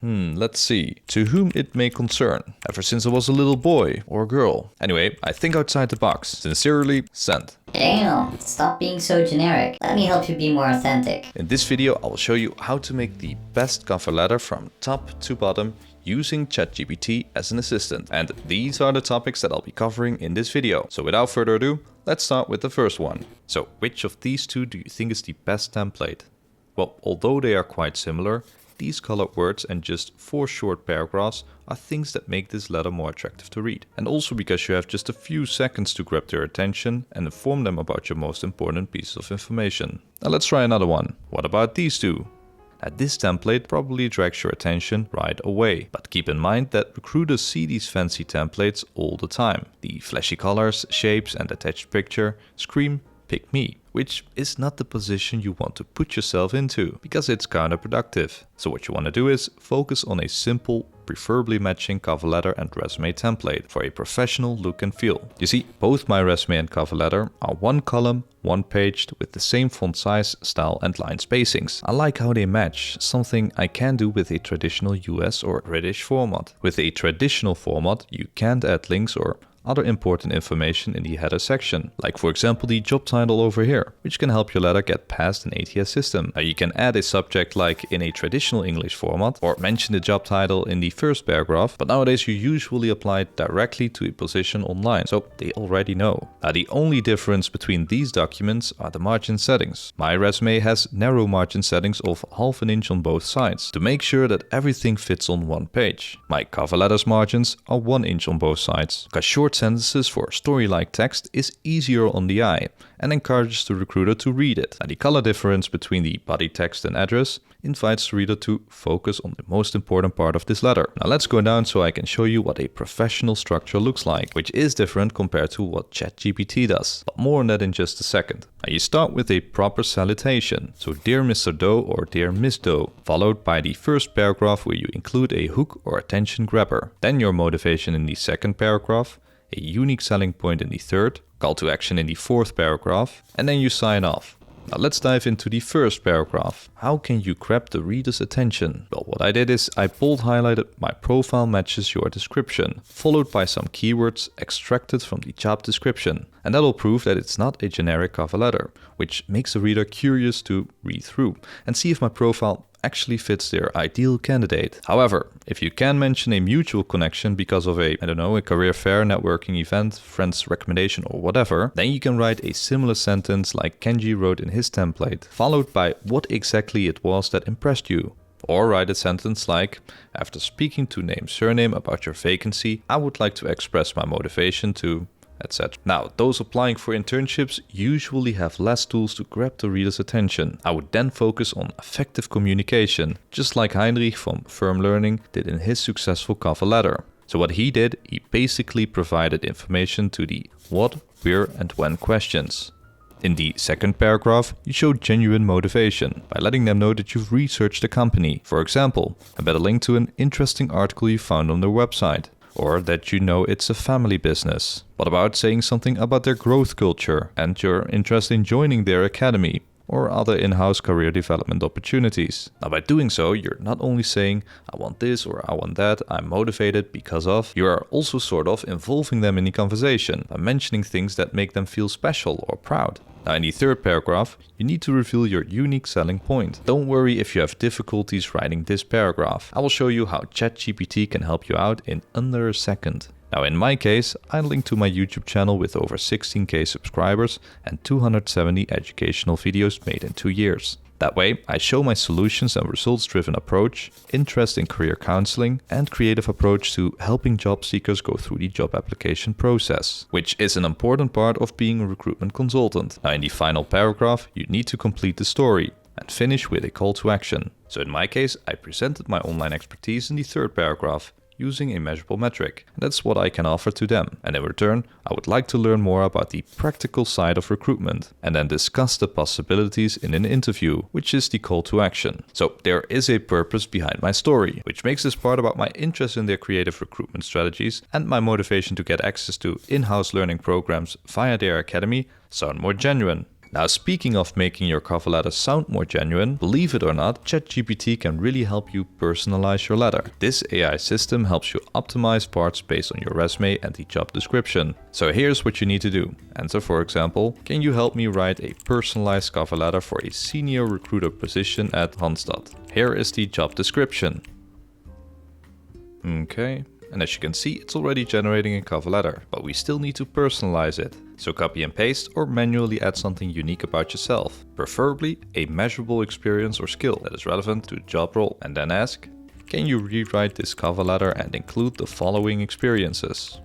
Let's see. To whom it may concern. Ever since I was a little boy or girl. Anyway, I think outside the box. Sincerely, sent. Damn, stop being so generic. Let me help you be more authentic. In this video, I will show you how to make the best cover letter from top to bottom using ChatGPT as an assistant. And these are the topics that I'll be covering in this video. So without further ado, let's start with the first one. So which of these two do you think is the best template? Well, although they are quite similar, these colored words and just 4 short paragraphs are things that make this letter more attractive to read. And also because you have just a few seconds to grab their attention and inform them about your most important pieces of information. Now let's try another one. What about these two? Now this template probably attracts your attention right away. But keep in mind that recruiters see these fancy templates all the time. The flashy colors, shapes and attached picture scream, "Pick me," which is not the position you want to put yourself into because it's counterproductive. So what you want to do is focus on a simple, preferably matching cover letter and resume template for a professional look and feel. You see, both my resume and cover letter are one column, one paged with the same font size, style and line spacings. I like how they match, something I can do with a traditional US or British format. With a traditional format, you can't add links or other important information in the header section, like for example the job title over here, which can help your letter get past an ATS system. Now you can add a subject like in a traditional English format or mention the job title in the first paragraph, but nowadays you usually apply it directly to a position online, so they already know. Now the only difference between these documents are the margin settings. My resume has narrow margin settings of 1/2 inch on both sides to make sure that everything fits on one page. My cover letter's margins are 1 inch on both sides, because short sentences for story-like text is easier on the eye and encourages the recruiter to read it. And the color difference between the body text and address invites the reader to focus on the most important part of this letter. Now let's go down so I can show you what a professional structure looks like, which is different compared to what ChatGPT does. But more on that in just a second. Now you start with a proper salutation. So Dear Mr. Doe or Dear Miss Doe, followed by the first paragraph where you include a hook or attention grabber. Then your motivation in the second paragraph, a unique selling point in the third, call to action in the fourth paragraph, and then you sign off. Now let's dive into the first paragraph. How can you grab the reader's attention? Well, what I did is I bold highlighted my profile matches your description, followed by some keywords extracted from the job description. And that'll prove that it's not a generic cover letter, which makes the reader curious to read through and see if my profile actually fits their ideal candidate. However, if you can mention a mutual connection because of a career fair, networking event, friend's recommendation or whatever, then you can write a similar sentence like Kenji wrote in his template, followed by what exactly it was that impressed you. Or write a sentence like, after speaking to name surname about your vacancy, I would like to express my motivation to etc. Now, those applying for internships usually have less tools to grab the reader's attention. I would then focus on effective communication, just like Heinrich from Firm Learning did in his successful cover letter. So what he did, he basically provided information to the what, where and when questions. In the second paragraph, you show genuine motivation by letting them know that you've researched the company. For example, embed a link to an interesting article you found on their website, or that you know it's a family business. What about saying something about their growth culture and your interest in joining their academy or other in-house career development opportunities? Now by doing so, you're not only saying, I want this or I want that, I'm motivated because of, you are also sort of involving them in the conversation by mentioning things that make them feel special or proud. Now in the third paragraph, you need to reveal your unique selling point. Don't worry if you have difficulties writing this paragraph. I will show you how ChatGPT can help you out in under a second. Now in my case, I link to my YouTube channel with over 16k subscribers and 270 educational videos made in 2 years. That way, I show my solutions and results-driven approach, interest in career counseling, and creative approach to helping job seekers go through the job application process, which is an important part of being a recruitment consultant. Now in the final paragraph, you need to complete the story and finish with a call to action. So in my case, I presented my online expertise in the third paragraph, using a measurable metric. And that's what I can offer to them. And in return, I would like to learn more about the practical side of recruitment and then discuss the possibilities in an interview, which is the call to action. So there is a purpose behind my story, which makes this part about my interest in their creative recruitment strategies and my motivation to get access to in-house learning programs via their academy sound more genuine. Now, speaking of making your cover letter sound more genuine, believe it or not, ChatGPT can really help you personalize your letter. This AI system helps you optimize parts based on your resume and the job description. So here's what you need to do. Enter, for example, can you help me write a personalized cover letter for a senior recruiter position at Randstad? Here is the job description. Okay. And as you can see, it's already generating a cover letter, but we still need to personalize it. So copy and paste or manually add something unique about yourself, preferably a measurable experience or skill that is relevant to the job role. And then ask, can you rewrite this cover letter and include the following experiences?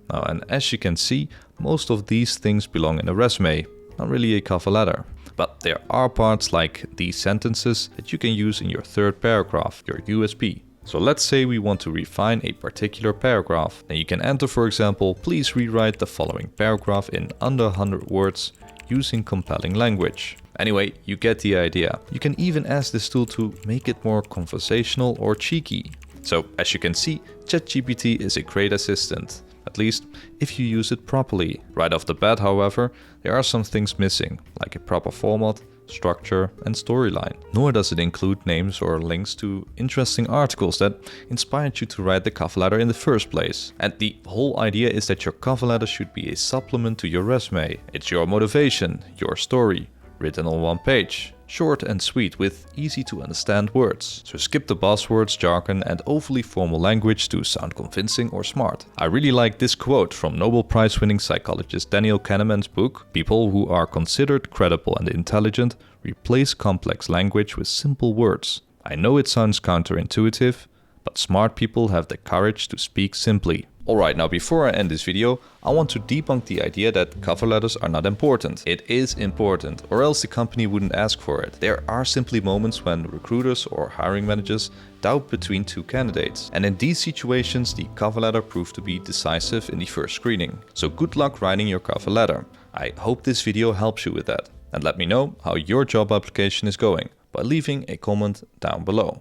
Now, and as you can see, most of these things belong in a resume, not really a cover letter. But there are parts like these sentences that you can use in your third paragraph, your USP. So let's say we want to refine a particular paragraph. Then you can enter, for example, please rewrite the following paragraph in under 100 words using compelling language. Anyway, you get the idea. You can even ask this tool to make it more conversational or cheeky. So as you can see, ChatGPT is a great assistant. At least if you use it properly. Right off the bat, however, there are some things missing, like a proper format, structure and storyline. Nor does it include names or links to interesting articles that inspired you to write the cover letter in the first place. And the whole idea is that your cover letter should be a supplement to your resume. It's your motivation, your story, written on one page. Short and sweet with easy to understand words. So skip the buzzwords, jargon and overly formal language to sound convincing or smart. I really like this quote from Nobel Prize winning psychologist Daniel Kahneman's book, "People who are considered credible and intelligent replace complex language with simple words. I know it sounds counterintuitive, but smart people have the courage to speak simply." Alright, now before I end this video, I want to debunk the idea that cover letters are not important. It is important, or else the company wouldn't ask for it. There are simply moments when recruiters or hiring managers doubt between two candidates. And in these situations, the cover letter proved to be decisive in the first screening. So good luck writing your cover letter. I hope this video helps you with that. And let me know how your job application is going by leaving a comment down below.